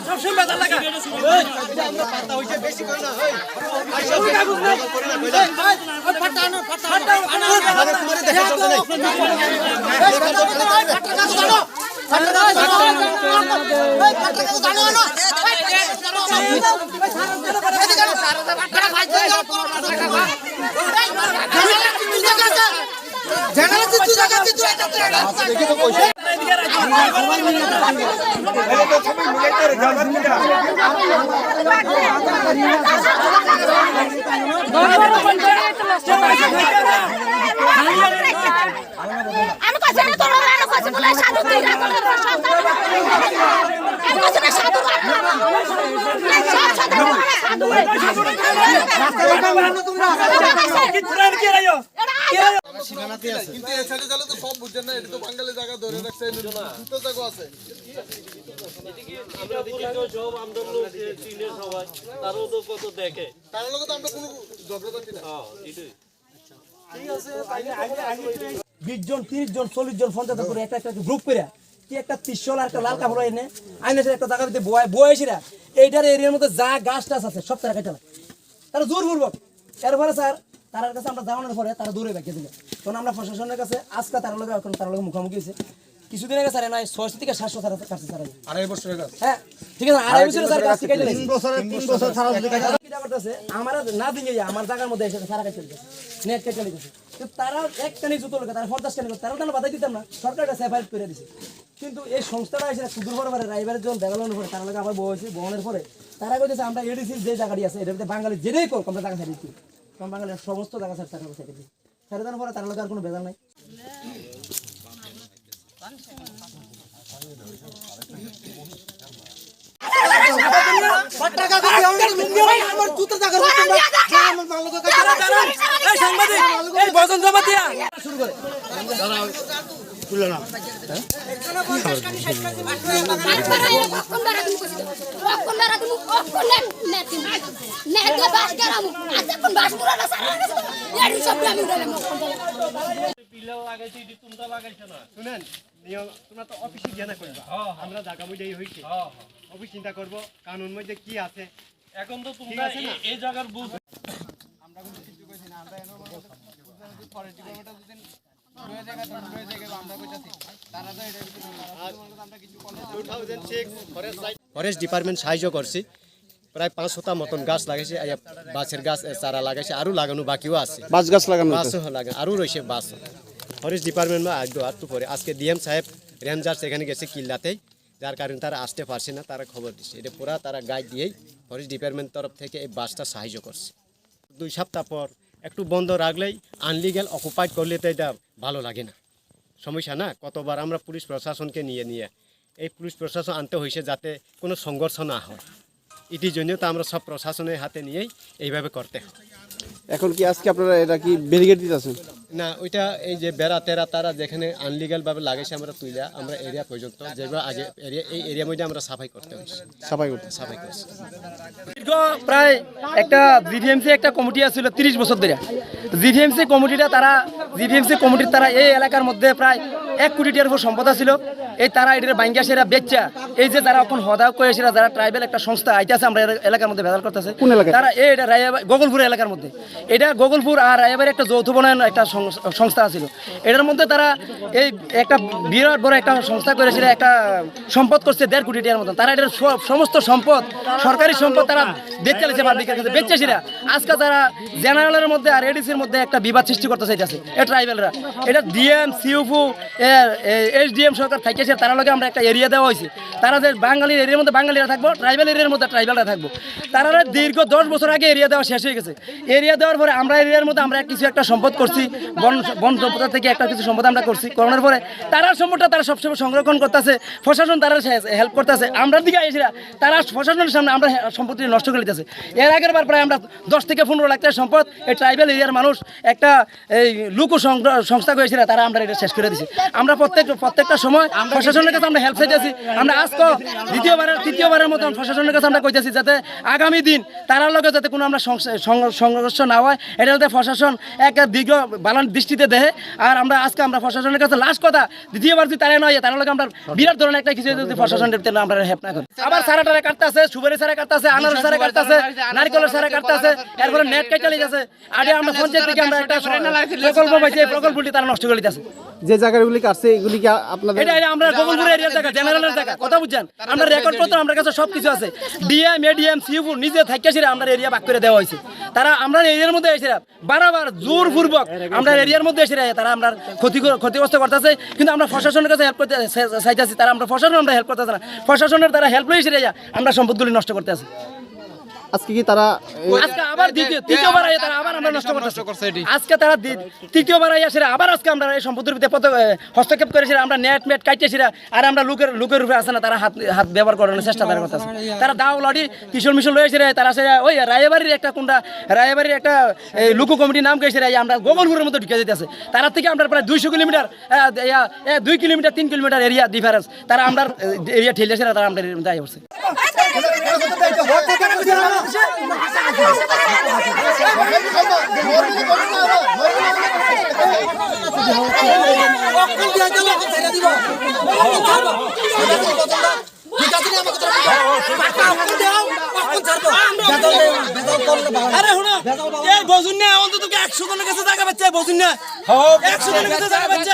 সবসময় বেজার লাগা আমরা পাতা হইছে বেশি করে না এই কাগজ না ফাটানো আনা তোমারে দেখা চলছে নাই আমি কাছে না তোর রানো কাছে বলে সাধু তুই না তোর সাধু আমি কাছে না সাধু সীমানাতে আছে কিন্তু এই সাইডে চলে তো সব বুঝছেন না এটা তো বাঙালি জায়গা ধরে রাখছে দুটো জায়গা আছে এদিকে আমরা পরিচয় সব আমরা লোক চিনে সবাই তারও তো কত দেখে তার লগে তো আমরা কোনো ঝগড়া করছি না হ্যাঁ এটাই 20 জন 30 জন 40 জন 50 করে একটা গ্রুপ করে কি একটা ত্রিশল আর একটা লাল কাপড় এনে আইনে একটা জায়গা ভিতরে বয়সীরা এইটার এরিয়ার মধ্যে যা গাছ টাছ আছে সব তারা কেটে তারা জোর পূর্বক এরপরে স্যার তার কাছে আমরা যাওয়ানোর পরে তারা দূরে ব্যাকে দিকে তখন আমরা প্রশাসনের কাছে আজকে তার লগে এখন তার লগে মুখোমুখি হয়েছে কিছুদিন আগে স্যার নয় 600 থেকে 700 স্যার কাছে স্যার 2.5 বছরের কাছে হ্যাঁ ঠিক আছে 2.5 বছরের স্যার কাছে কেটে 3 বছর ছাড়া যদি কাটা কিটা করতেছে আমরা না দিয়ে আমার জায়গার মধ্যে এসে সারা কাটতে দিতেছে নেট কেটে দিতেছে তো তারা একটা নিচু তোলে তারা 50 টাকা তারা তো বাধা দিতাম না সরকারটা সেফাইট করে দিছে কিন্তু এই সংস্থাটা এসে সুদূর পরে রাইবারের জন্য দেখানোর পরে তার লগে আবার বহনের পরে তারা কইতেছে আমরা এডিসি যে জায়গাটি আছে এটাতে বাঙালি যেটাই করব আমরা জায়গা ছেড়ে দিই কারণ বাঙালির সমস্ত জায়গা স্যার তারা ছেড়ে দিই ছেড়ে দেওয়ার পরে তার লগে আর কোনো বেজাল নাই আমার জুতো জায়গা আমার মালকে এই সাংবাদিক এই বজন জমা দিয়া শুরু করে তুলে না পিলা লাগাইছে এটি তোমরা লাগাইছো না শুনেন তোমরা তো অফিসে গিয়ে না করবা আমরা জায়গা বুঝেই হইছে অফিস চিন্তা করব কানুন মধ্যে কি আছে এখন তো তোমরা এই জায়গার বুঝ আমরা কোনো কিছু কইছি না আমরা এনো ফরেস্ট ডিপার্টমেন্টে যদি রয়ে জায়গা তো রয়ে জায়গা আমরা কইতাছি তারা তো এটা আমরা কিছু বলে 2006 ফরেস্ট ডিপার্টমেন্ট সাহায্য করছি প্রায় 500টা মতন গাছ লাগাইছে বাঁশের গাছ চারা লাগাইছে আরো লাগানো বাকিও আছে বাঁশ গাছ লাগানো বাঁশও লাগানো আরো রয়েছে বাঁশ ফরেস্ট ডিপার্টমেন্ট বা একটু পরে আজকে ডিএম সাহেব রেঞ্জার সেখানে গেছে কিল্লাতেই যার কারণে তারা আসতে পারছে না তারা খবর দিচ্ছে এটা পুরা তারা গাইড দিয়েই ফরেস্ট ডিপার্টমেন্ট তরফ থেকে এই বাসটা সাহায্য করছে 2 সপ্তাহ পর একটু বন্ধ রাখলেই আনলিগ্যাল অকুপাইড করলে তো এটা ভালো লাগে না সমস্যা না কতবার আমরা পুলিশ প্রশাসনকে নিয়ে এই পুলিশ প্রশাসন আনতে হয়েছে যাতে কোনো সংঘর্ষ না হয় এটির জন্য তো আমরা সব প্রশাসনের হাতে নিয়েই এইভাবে করতে হয় এখন কি আজকে আপনারা এটা কি ব্যারিকেড দিতেছেন না ওইটা এই যে বেড়া তেরা তারা যেখানে আনলিগালভাবে লাগাইছে আমরা তুইলা আমরা এরিয়া পর্যন্ত যেগুলো আগে এরিয়া এই এরিয়ার মধ্যে আমরা সাফাই করতে হয়েছে সাফাই করছি প্রায় একটা জিভিএমসি একটা কমিটি আছিল 30 বছর ধরে জিভিএমসি কমিটিটা তারা জিভিএমসি কমিটির তারা এই এলাকার মধ্যে প্রায় 1 কোটি টাকার উপর সম্পদ ছিল এই তারা এটার বাইঙ্গা সেরা বেচা এই যে যারা এখন হদা করেছে যারা ট্রাইবেল একটা সংস্থা আইতাছে আমরা এলাকার মধ্যে ভেজাল করতেছে তারা এটা গোগলপুর এলাকার মধ্যে এটা গোগলপুর আর রায়াবাড়ি একটা যৌথ বনায়ন একটা সংস্থা ছিল এটার মধ্যে তারা এই একটা বিরাট বড় একটা সংস্থা করেছিল একটা সম্পদ করছে 1.5 কোটি টাকার মতন তারা এটার সমস্ত সম্পদ সরকারি সম্পদ তারা বেচে চালিয়েছে পাবলিকের কাছে বেচেছিরা আজকে তারা জেনারেলের মধ্যে আর এডিসির মধ্যে একটা বিবাদ সৃষ্টি করতে চাইতেছে এই ট্রাইবেলরা এটা ডিএম সিউফু এসডিএম সরকার থাকেছে তারা লগে আমরা একটা এরিয়া দেওয়া হয়েছে তারা যে বাঙালির এরিয়ার মধ্যে বাঙালিরা থাকবো ট্রাইবেল এরিয়ার মধ্যে ট্রাইবেলরা থাকবো তারা দীর্ঘ 10 বছর আগে এরিয়া দেওয়া শেষ হয়ে গেছে এরিয়া দেওয়ার পরে আমরা এরিয়ার মধ্যে আমরা কিছু একটা সম্পদ করছি বন সম্পদ থেকে একটা কিছু সম্পদ আমরা করছি করানোর পরে তারা সম্পদটা তারা সবসময় সংরক্ষণ করতেছে প্রশাসন তারা হেল্প করতেছে আমরা দিকে এসেছিলাম তারা প্রশাসনের সামনে আমরা সম্পত্তি নষ্ট করে দিতেছে এর আগের বার প্রায় আমরা 10 থেকে 15 লাখ টাকার সম্পদ এই ট্রাইবেল এরিয়ার মানুষ একটা এই লুক লুকু সংস্থা করেছিল তারা আমরা এটা শেষ করে দিছি। আমরা প্রত্যেকটা সময় প্রশাসনের কাছে আমরা হেল্প চাইতেছি। আমরা আজকে তৃতীয়বারের মতন প্রশাসনের কাছে আমরা কইতেছি যাতে আগামী দিন তারার লগে যাতে কোনো আমরা সংঘর্ষ না হয়, এটা যাতে প্রশাসন একটা দীর্ঘ বালান দৃষ্টিতে দেয়। আর আমরা প্রশাসনের কাছে লাস্ট কথা, দ্বিতীয়বার যদি তারা নয় তার লগে আমরা বিরাট ধরনের একটা কিছু যদি প্রশাসনের আমরা হেল্প না করি। আবার সারা টারা কাটতে আছে, সুপারি সারা কাটতে আছে, আনারস সারা কাটতে আছে, নারকেলের সারা কাটতে আছে, এরপরে নেট কেটে লিখেছে। আগে আমরা পঞ্চায়েত থেকে আমরা একটা প্রকল্প পাইছি, এই প্রকল্পটি তারা নষ্ট করে দিতেছে। যে জায়গাগুলি কাটছে এগুলি কি আপনাদের? এটা আমরা গোপালপুর এরিয়ার জায়গা, জেনারেলের জায়গা, কথা বুঝছেন? আমরা রেকর্ড পত্র আমার কাছে সবকিছু আছে। ডিএম এডিএম সিইও নিজে থাকিয়ে আমরা এরিয়া ভাগ করে দেওয়া হয়েছে। তারা আমরা এরিয়ার মধ্যে এসে বারবার জোরপূর্বক আমরা এরিয়ার মধ্যে এসে তারা আমরা ক্ষতিগ্রস্ত করতেছে। কিন্তু আমরা প্রশাসনের কাছে হেল্প করতে চাইতেছি, তারা আমরা প্রশাসন আমরা হেল্প করতেছে না। প্রশাসনের তারা হেল্প লইছে আমরা সম্পদগুলি নষ্ট করতে আছি। আজকে কি তারা আজকে আবার তৃতীয়বার আইয়া তারা আবার আমরা নষ্ট করতেছি। আজকে তারা তৃতীয়বার আইয়া সেরা আবার আজকে আমরা এই সম্পত্তির ভিতরে হস্তক্ষেপ করেছি। আমরা নেট কাটিয়েছি আর আমরা লোকের রূপে আছে না, তারা হাত ব্যবহার করানোর চেষ্টা তারা করতেছে। তারা দাও লাড়ি কিশোর মিশন লয়েছে, তারা সেরা ওই রায়বাড়ির একটা লুকু কমিটির নাম গেছে, আমরা গোপালপুরের মধ্যে ঢুকে যেতেছে। তার থেকে আমরা প্রায় 200 kilometre 2 kilometre 3 kilometre area difference, তারা আমরা এরিয়া ঠেলেছে না, তারা আমরা দায়ী করছে। বসুন না, অন্তত 100 জনের কাছে জায়গা পাচ্ছে, বসুন না 100 জনের কাছে জায়গা পাচ্ছে।